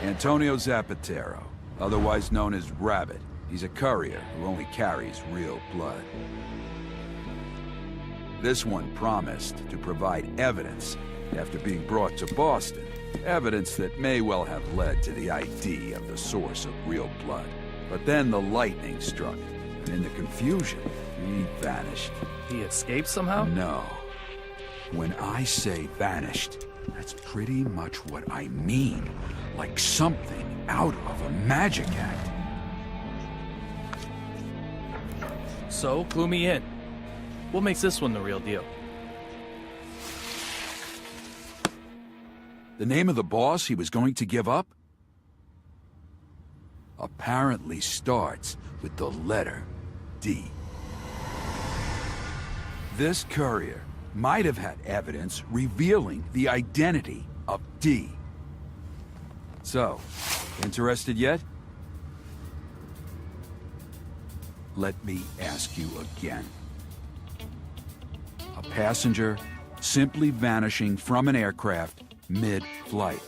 Antonio Zapatero, otherwise known as Rabbit. He's a courier who only carries real blood. This one promised to provide evidence after being brought to Boston. Evidence that may well have led to the ID of the source of real blood. But then the lightning struck, and in the confusion, he vanished. He escaped somehow? No. When I say vanished, that's pretty much what I mean. Like something out of a magic act. So, clue me in. What makes this one the real deal? The name of the boss he was going to give up? Apparently starts with the letter D. This courier might have had evidence revealing the identity of D. So, interested yet? Let me ask you again. A passenger simply vanishing from an aircraft mid-flight.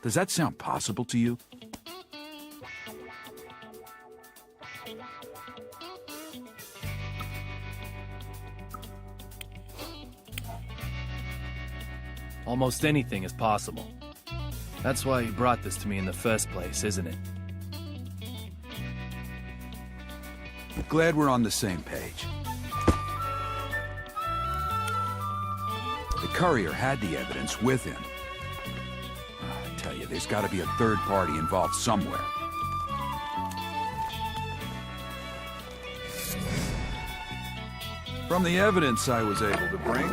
Does that sound possible to you? Almost anything is possible. That's why you brought this to me in the first place, isn't it? Glad we're on the same page. The courier had the evidence with him. I tell you, there's got to be a third party involved somewhere. From the evidence I was able to bring,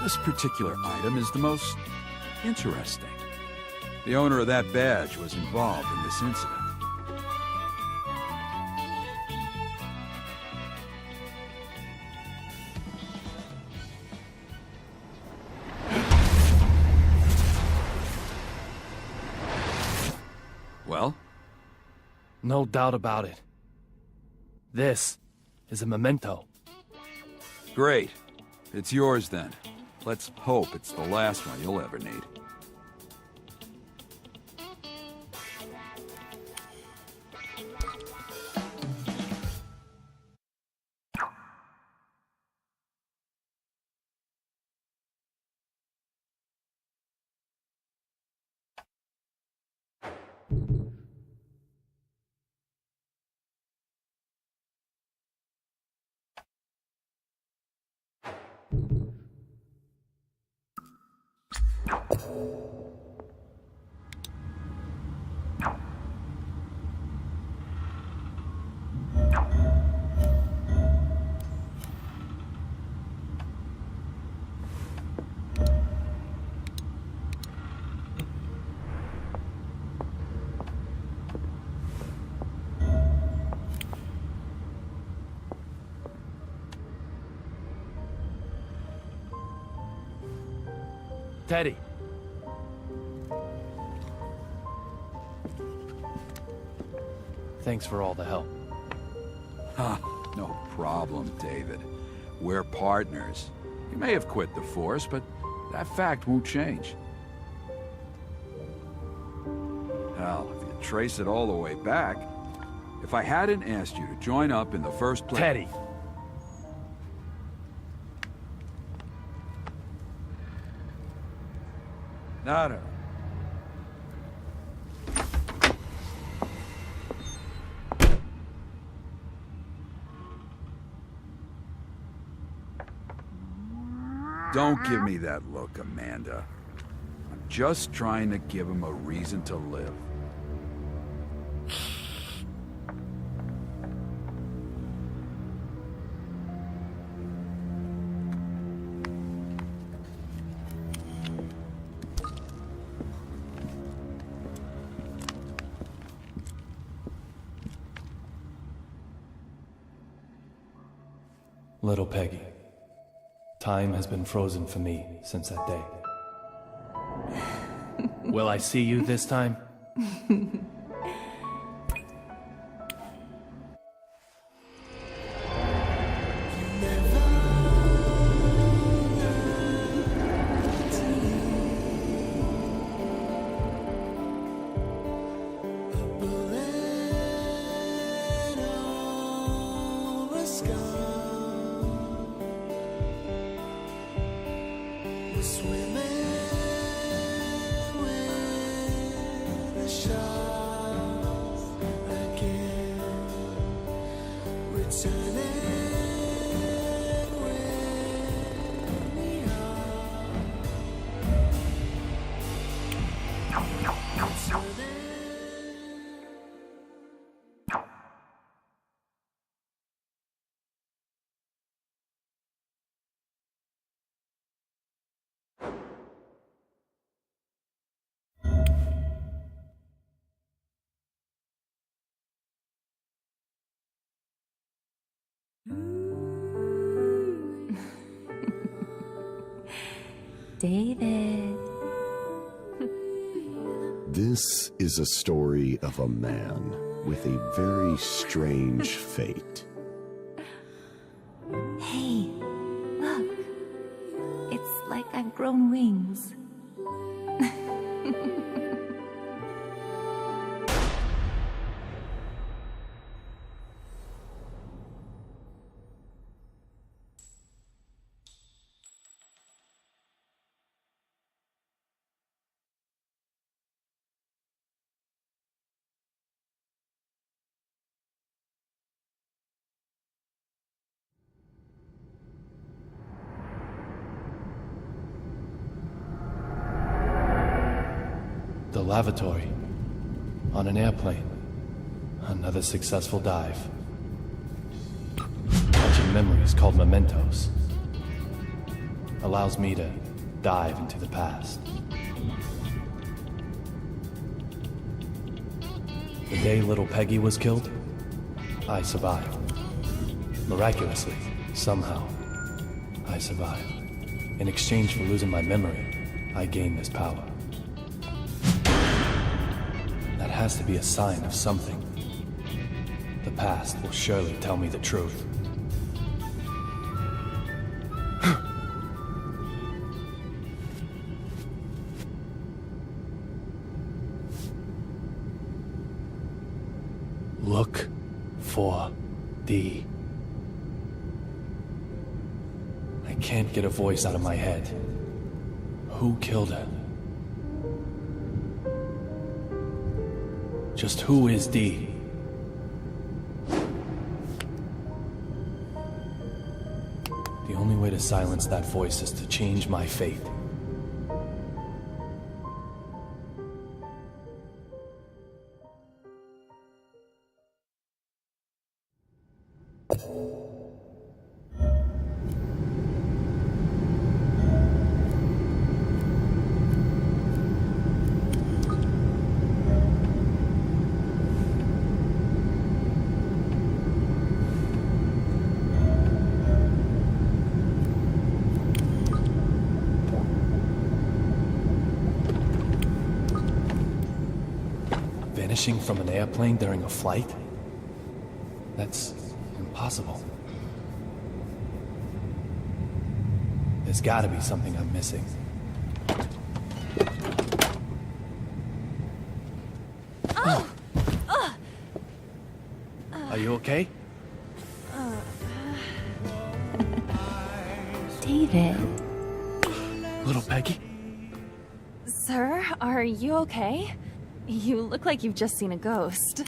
this particular item is the most interesting. The owner of that badge was involved in this incident. Well? No doubt about it. This is a memento. Great. It's yours then. Let's hope it's the last one you'll ever need. Teddy. Thanks for all the help. No problem, David. We're partners. You may have quit the force, but that fact won't change. Hell, if you trace it all the way back, if I hadn't asked you to join up in the first place... Teddy. Nada. Don't give me that look, Amanda. I'm just trying to give him a reason to live. Little Peggy. Time has been frozen for me since that day. Will I see you this time? David. This is a story of a man with a very strange fate. Hey, look. It's like I've grown wings. The lavatory. On an airplane. Another successful dive. Catching memories called mementos. Allows me to dive into the past. The day little Peggy was killed, I survived. Miraculously, somehow, I survived. In exchange for losing my memory, I gained this power. That has to be a sign of something. The past will surely tell me the truth. Look for D. I can't get a voice out of my head. Who killed her? Just who is D? The only way to silence that voice is to change my fate. Vanishing from an airplane during a flight? That's impossible. There's gotta be something I'm missing. Are you okay? David. Little Peggy? Sir, are you okay? You look like you've just seen a ghost.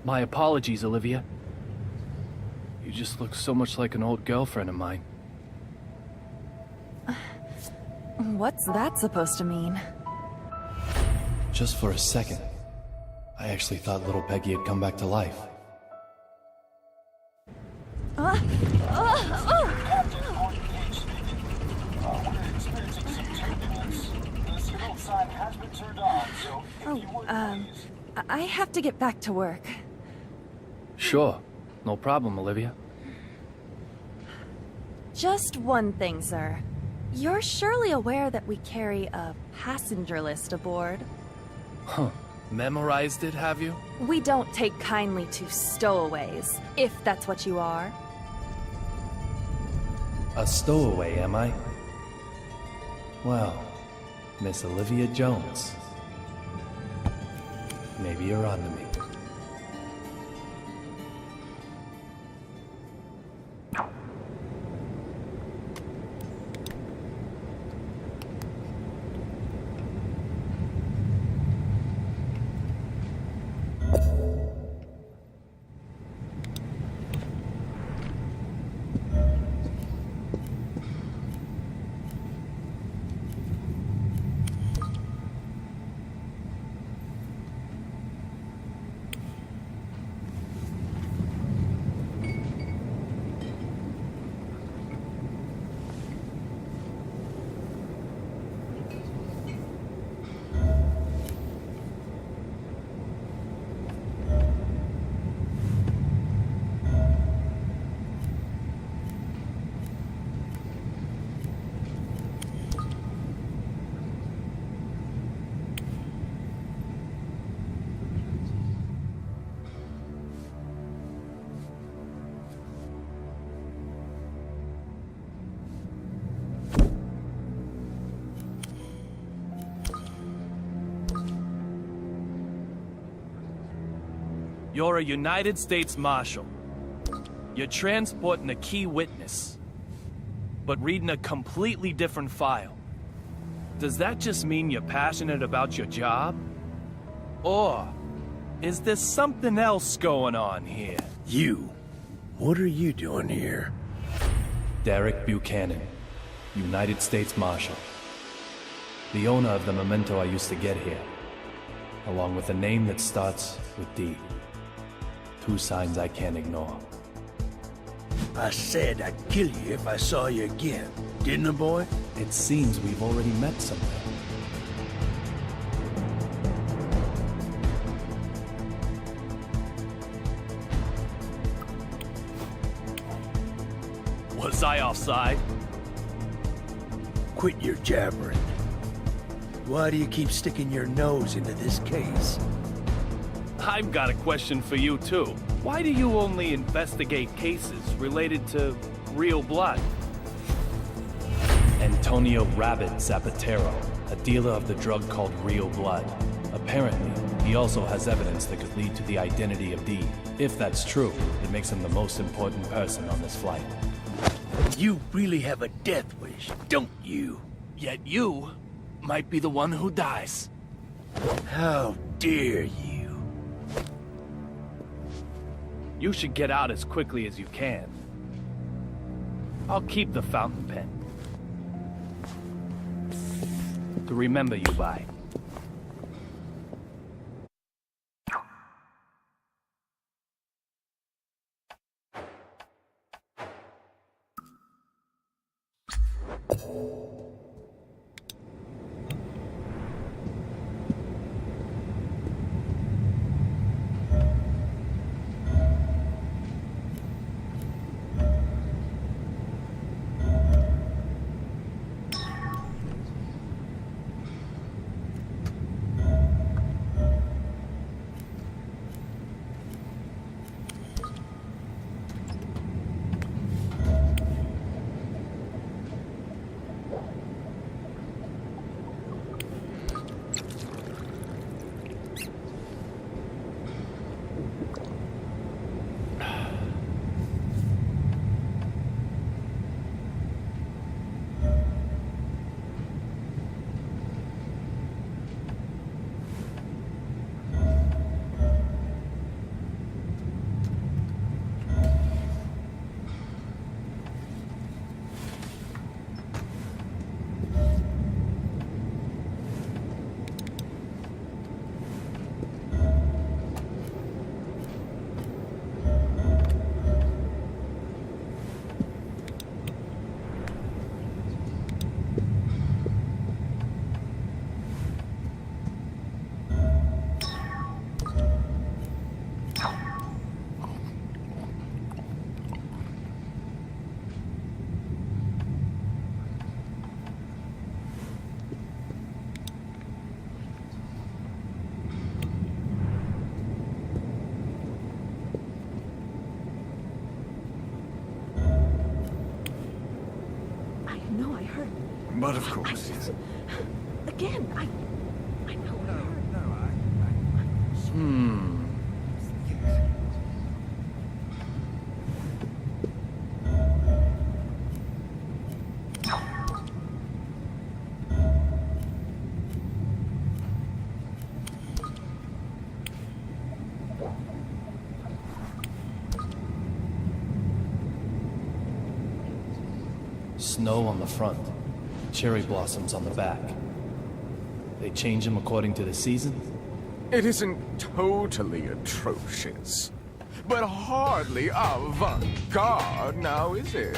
My apologies, Olivia. You just look so much like an old girlfriend of mine. What's that supposed to mean? Just for a second, I actually thought little Peggy had come back to life. I have to get back to work. Sure, no problem, Olivia. Just one thing, sir. You're surely aware that we carry a passenger list aboard. Huh. Memorized it, have you? We don't take kindly to stowaways, if that's what you are. A stowaway, am I? Well, Miss Olivia Jones. Maybe you're on to me. You're a United States Marshal. You're transporting a key witness, but reading a completely different file. Does that just mean you're passionate about your job? Or is there something else going on here? You. What are you doing here? Derek Buchanan, United States Marshal. The owner of the memento I used to get here, along with a name that starts with D. 2 signs I can't ignore. I said I'd kill you if I saw you again, didn't I, boy? It seems we've already met somewhere. Was I offside? Quit your jabbering. Why do you keep sticking your nose into this case? I've got a question for you, too. Why do you only investigate cases related to real blood? Antonio Rabbit Zapatero, a dealer of the drug called real blood. Apparently, he also has evidence that could lead to the identity of D. If that's true, it makes him the most important person on this flight. You really have a death wish, don't you? Yet you might be the one who dies. How dare you? You should get out as quickly as you can. I'll keep the fountain pen to remember you by. But of course. Again, I know I heard. Snow on the front, cherry blossoms on the back. They change them according to the season? It isn't totally atrocious, but hardly avant-garde now, is it?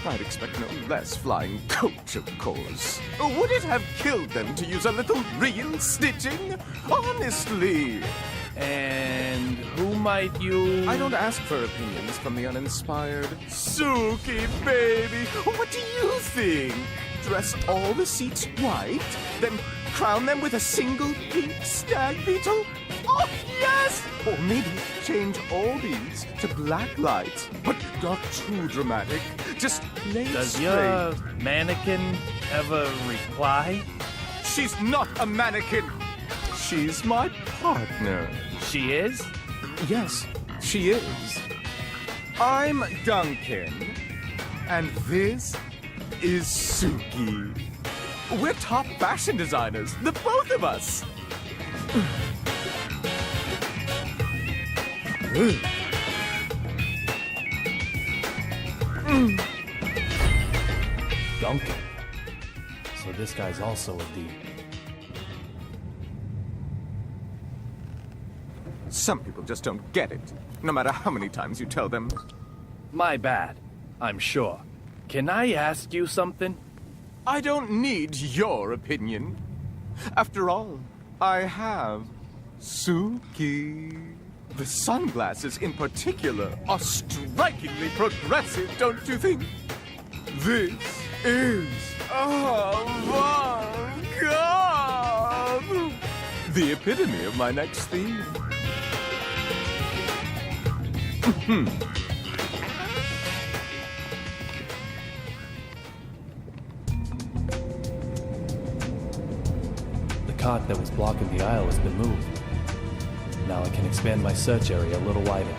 I'd expect no less flying coach, of course. Would it have killed them to use a little real stitching? Honestly! And who might you... I don't ask for opinions from the uninspired. Suki, baby, what do you think? Dress all the seats white, then crown them with a single pink stag beetle? Oh, yes! Or maybe change all these to black lights, but not too dramatic. Just plain Does straight. your mannequin ever reply? She's not a mannequin. She's my partner. She is? Yes, she is. I'm Duncan, and this is Suki. We're top fashion designers, the both of us. Duncan. So this guy's also a D. Some people just don't get it, no matter how many times you tell them. My bad, I'm sure. Can I ask you something? I don't need your opinion. After all, I have Suki. The sunglasses in particular are strikingly progressive, don't you think? This is avant-garde! The epitome of my next theme. The cot that was blocking the aisle has been moved. Now I can expand my search area a little wider.